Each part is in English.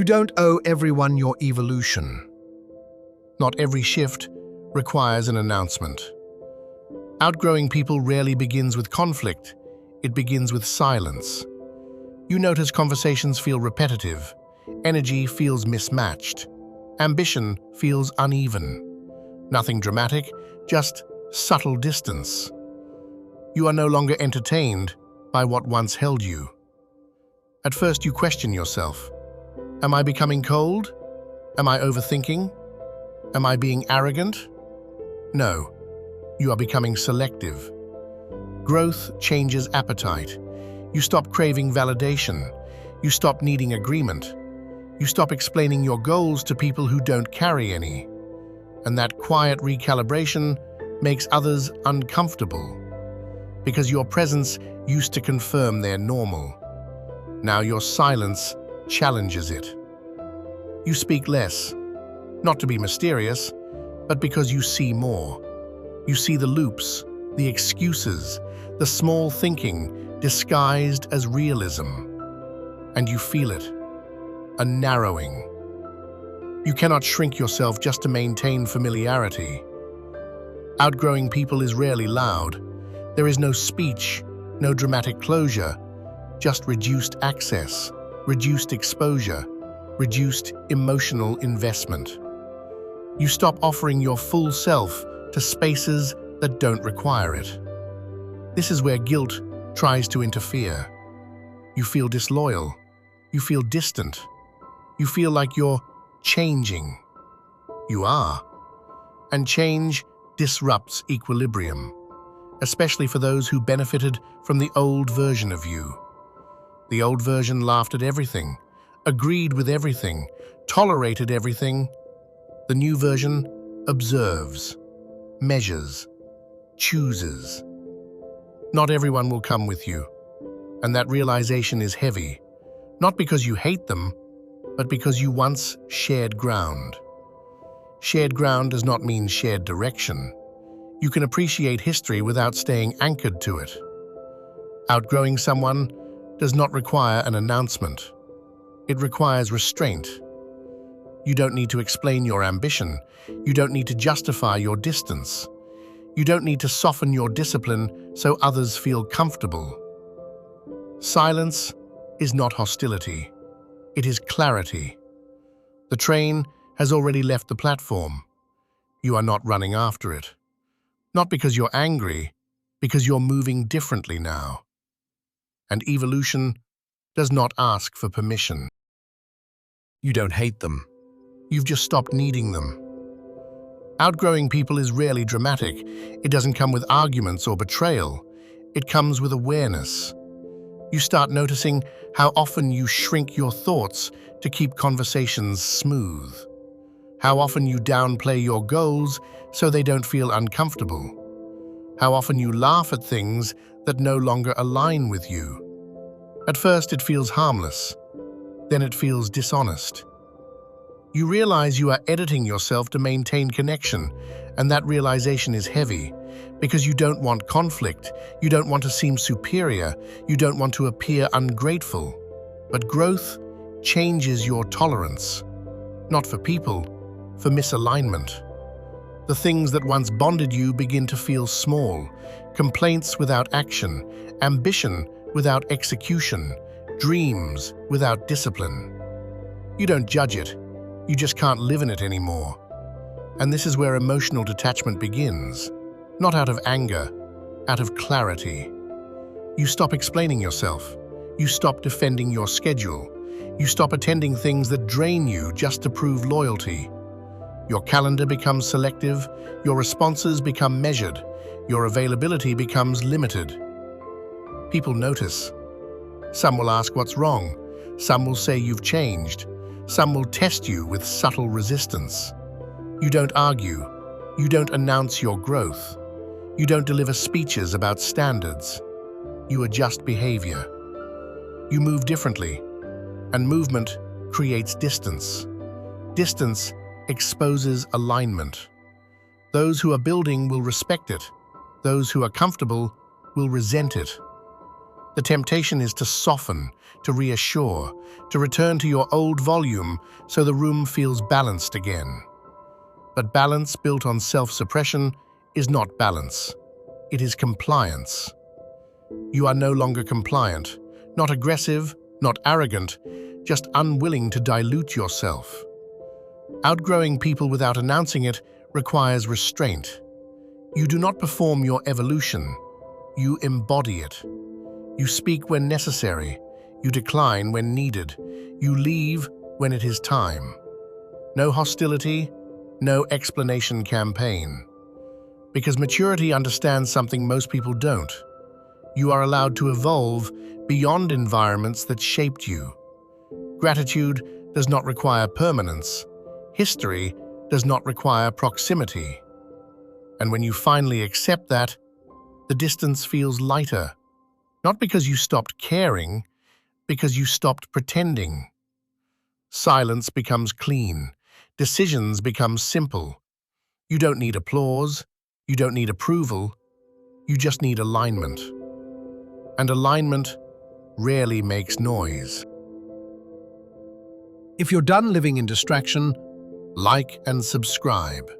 You don't owe everyone your evolution. Not every shift requires an announcement. Outgrowing people rarely begins with conflict. It begins with silence. You notice conversations feel repetitive, energy feels mismatched, ambition feels uneven. Nothing dramatic, just subtle distance. You are no longer entertained by what once held you. At first you question yourself. Am I becoming cold? Am I overthinking? Am I being arrogant? No, you are becoming selective. Growth changes appetite. You stop craving validation. You stop needing agreement. You stop explaining your goals to people who don't carry any. And that quiet recalibration makes others uncomfortable, because your presence used to confirm their normal. Now your silence challenges it. You speak less, not to be mysterious, but because you see more. You see the loops, the excuses, the small thinking disguised as realism. And you feel it, a narrowing. You cannot shrink yourself just to maintain familiarity. Outgrowing people is rarely loud. There is no speech, no dramatic closure, just reduced access, reduced exposure, reduced emotional investment. You stop offering your full self to spaces that don't require it. This is where guilt tries to interfere. You feel disloyal. You feel distant. You feel like you're changing. You are. And change disrupts equilibrium, especially for those who benefited from the old version of you. The old version laughed at everything, agreed with everything, tolerated everything. The new version observes, measures, chooses. Not everyone will come with you, and that realization is heavy, not because you hate them, but because you once shared ground. Shared ground does not mean shared direction. You can appreciate history without staying anchored to it. Outgrowing someone does not require an announcement. It requires restraint. You don't need to explain your ambition. You don't need to justify your distance. You don't need to soften your discipline so others feel comfortable. Silence is not hostility. It is clarity. The train has already left the platform. You are not running after it. Not because you're angry, because you're moving differently now. And evolution does not ask for permission. You don't hate them. You've just stopped needing them. Outgrowing people is rarely dramatic. It doesn't come with arguments or betrayal. It comes with awareness. You start noticing how often you shrink your thoughts to keep conversations smooth. How often you downplay your goals so they don't feel uncomfortable. How often you laugh at things that no longer align with you. At first it feels harmless, then it feels dishonest. You realize you are editing yourself to maintain connection, and that realization is heavy, because you don't want conflict, you don't want to seem superior, you don't want to appear ungrateful. But growth changes your tolerance, not for people, for misalignment. The things that once bonded you begin to feel small, complaints without action, ambition without execution, dreams without discipline. You don't judge it, you just can't live in it anymore. And this is where emotional detachment begins, not out of anger, out of clarity. You stop explaining yourself, you stop defending your schedule, you stop attending things that drain you just to prove loyalty. Your calendar becomes selective, your responses become measured, your availability becomes limited. People notice. Some will ask what's wrong, some will say you've changed, some will test you with subtle resistance. You don't argue, you don't announce your growth, you don't deliver speeches about standards, you adjust behavior. You move differently, and movement creates distance. Distance exposes alignment. Those who are building will respect it. Those who are comfortable will resent it. The temptation is to soften, to reassure, to return to your old volume so the room feels balanced again. But balance built on self-suppression is not balance. It is compliance. You are no longer compliant, not aggressive, not arrogant, just unwilling to dilute yourself. Outgrowing people without announcing it requires restraint. You do not perform your evolution, you embody it. You speak when necessary, you decline when needed, you leave when it is time. No hostility, no explanation campaign. Because maturity understands something most people don't. You are allowed to evolve beyond environments that shaped you. Gratitude does not require permanence. History does not require proximity. And when you finally accept that, the distance feels lighter. Not because you stopped caring, because you stopped pretending. Silence becomes clean. Decisions become simple. You don't need applause. You don't need approval. You just need alignment. And alignment rarely makes noise. If you're done living in distraction, like and subscribe.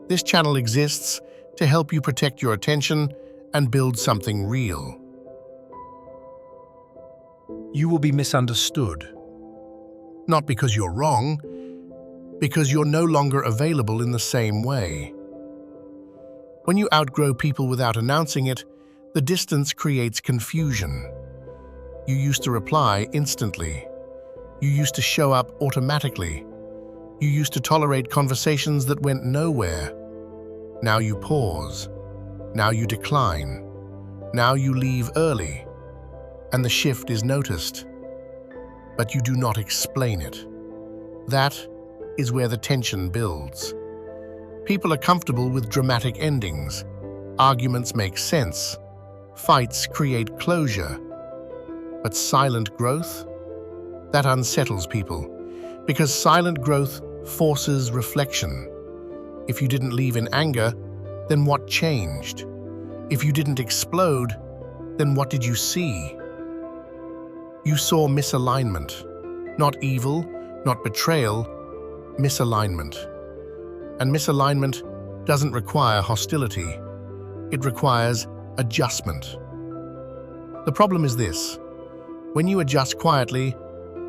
This channel exists to help you protect your attention and build something real. You will be misunderstood. Not because you're wrong, because you're no longer available in the same way. When you outgrow people without announcing it, the distance creates confusion. You used to reply instantly. You used to show up automatically. You used to tolerate conversations that went nowhere. Now you pause. Now you decline. Now you leave early. And the shift is noticed. But you do not explain it. That is where the tension builds. People are comfortable with dramatic endings. Arguments make sense. Fights create closure. But silent growth? That unsettles people, because silent growth forces reflection. If you didn't leave in anger, then what changed? If you didn't explode, then what did you see? You saw misalignment. Not evil, not betrayal, misalignment. And misalignment doesn't require hostility. It requires adjustment. The problem is this: when you adjust quietly,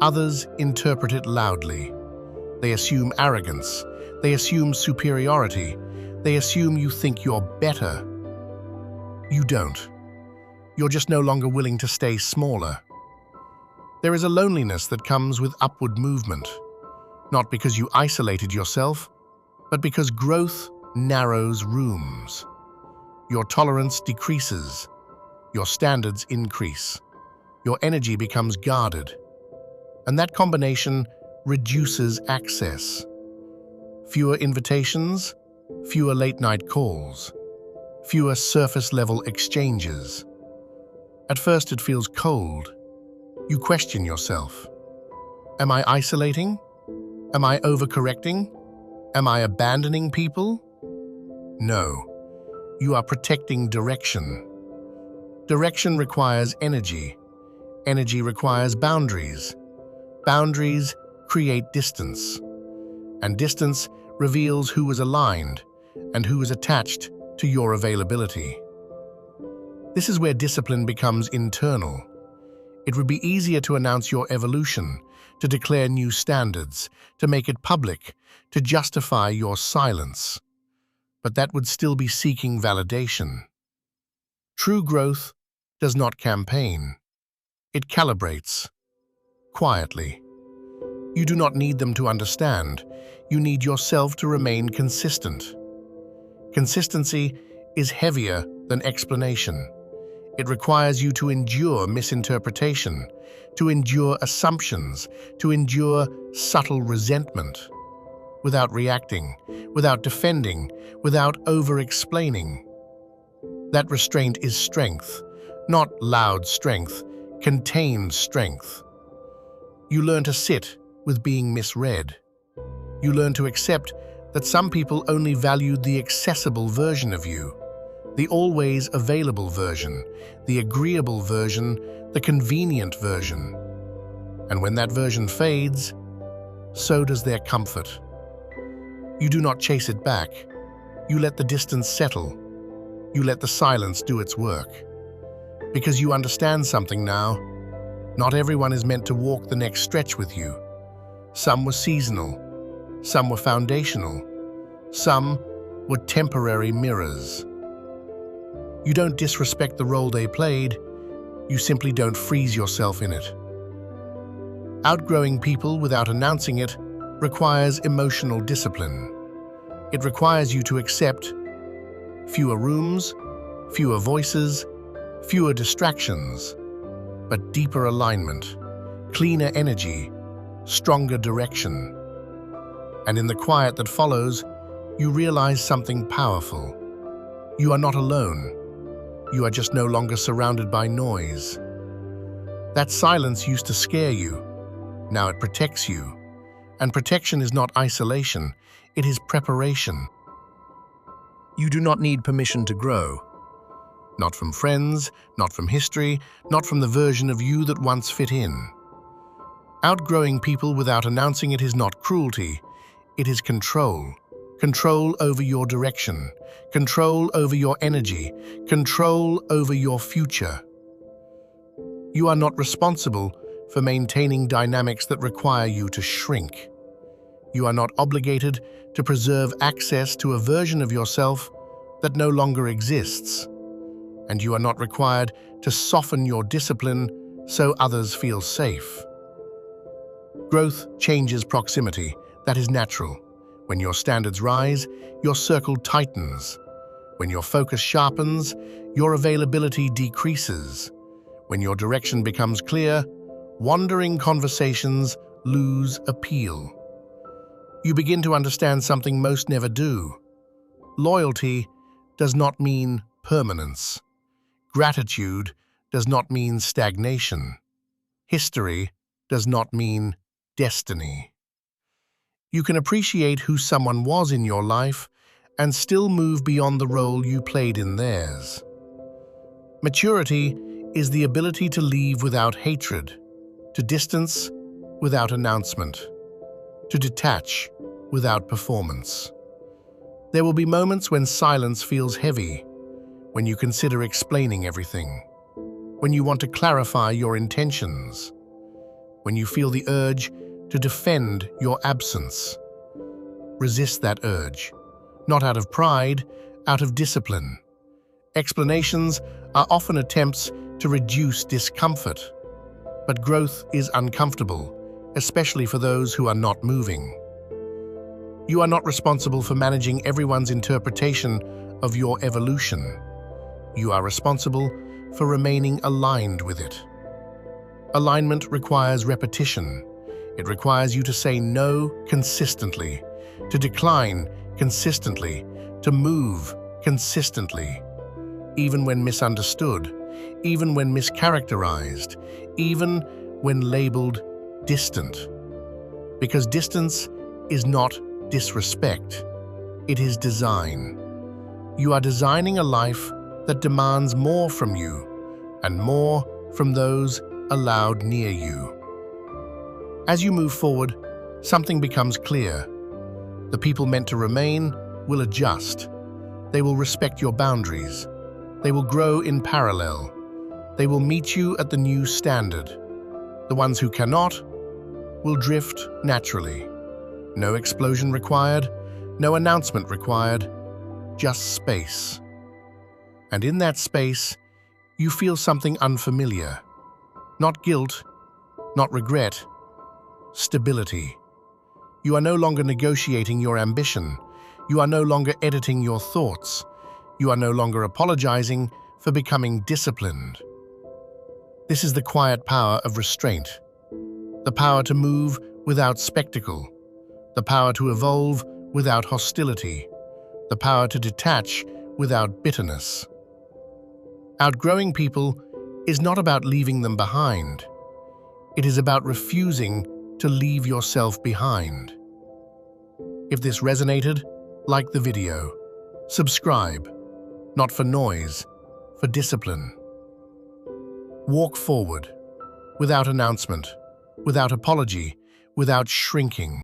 others interpret it loudly. They assume arrogance. They assume superiority. They assume you think you're better. You don't. You're just no longer willing to stay smaller. There is a loneliness that comes with upward movement, not because you isolated yourself, but because growth narrows rooms. Your tolerance decreases. Your standards increase. Your energy becomes guarded. And that combination reduces access. Fewer invitations, fewer late-night calls, fewer surface-level exchanges. At first it feels cold. You question yourself. Am I isolating? Am I overcorrecting? Am I abandoning people? No. You are protecting direction. Direction requires energy. Energy requires boundaries. Boundaries create distance. And distance reveals who is aligned and who is attached to your availability. This is where discipline becomes internal. It would be easier to announce your evolution, to declare new standards, to make it public, to justify your silence. But that would still be seeking validation. True growth does not campaign. It calibrates, quietly. You do not need them to understand. You need yourself to remain consistent. Consistency is heavier than explanation. It requires you to endure misinterpretation, to endure assumptions, to endure subtle resentment, without reacting, without defending, without over-explaining. That restraint is strength, not loud strength, contained strength. You learn to sit with being misread. You learn to accept that some people only valued the accessible version of you, the always available version, the agreeable version, the convenient version. And when that version fades, so does their comfort. You do not chase it back. You let the distance settle. You let the silence do its work. Because you understand something now. Not everyone is meant to walk the next stretch with you. Some were seasonal. Some were foundational. Some were temporary mirrors. You don't disrespect the role they played. You simply don't freeze yourself in it. Outgrowing people without announcing it requires emotional discipline. It requires you to accept fewer rooms, fewer voices, fewer distractions, but deeper alignment, cleaner energy, stronger direction. And in the quiet that follows, you realize something powerful. You are not alone. You are just no longer surrounded by noise. That silence used to scare you. Now it protects you. And protection is not isolation, it is preparation. You do not need permission to grow. Not from friends, not from history, not from the version of you that once fit in. Outgrowing people without announcing it is not cruelty, it is control. Control over your direction, control over your energy, control over your future. You are not responsible for maintaining dynamics that require you to shrink. You are not obligated to preserve access to a version of yourself that no longer exists. And you are not required to soften your discipline so others feel safe. Growth changes proximity. That is natural. When your standards rise, your circle tightens. When your focus sharpens, your availability decreases. When your direction becomes clear, wandering conversations lose appeal. You begin to understand something most never do. Loyalty does not mean permanence. Gratitude does not mean stagnation. History does not mean destiny. You can appreciate who someone was in your life and still move beyond the role you played in theirs. Maturity is the ability to leave without hatred, to distance without announcement, to detach without performance. There will be moments when silence feels heavy, when you consider explaining everything, when you want to clarify your intentions, when you feel the urge to defend your absence. Resist that urge, not out of pride, out of discipline. Explanations are often attempts to reduce discomfort, but growth is uncomfortable, especially for those who are not moving. You are not responsible for managing everyone's interpretation of your evolution. You are responsible for remaining aligned with it. Alignment requires repetition. It requires you to say no consistently, to decline consistently, to move consistently, even when misunderstood, even when mischaracterized, even when labeled distant. Because distance is not disrespect, it is design. You are designing a life that demands more from you and more from those allowed near you. As you move forward, something becomes clear. The people meant to remain will adjust. They will respect your boundaries. They will grow in parallel. They will meet you at the new standard. The ones who cannot will drift naturally. No explosion required, no announcement required, just space. And in that space, you feel something unfamiliar. Not guilt, not regret, stability. You are no longer negotiating your ambition. You are no longer editing your thoughts. You are no longer apologizing for becoming disciplined. This is the quiet power of restraint. The power to move without spectacle. The power to evolve without hostility. The power to detach without bitterness. Outgrowing people is not about leaving them behind. It is about refusing to leave yourself behind. If this resonated, like the video, subscribe. not for noise, for discipline. Walk forward, without announcement, without apology, without shrinking.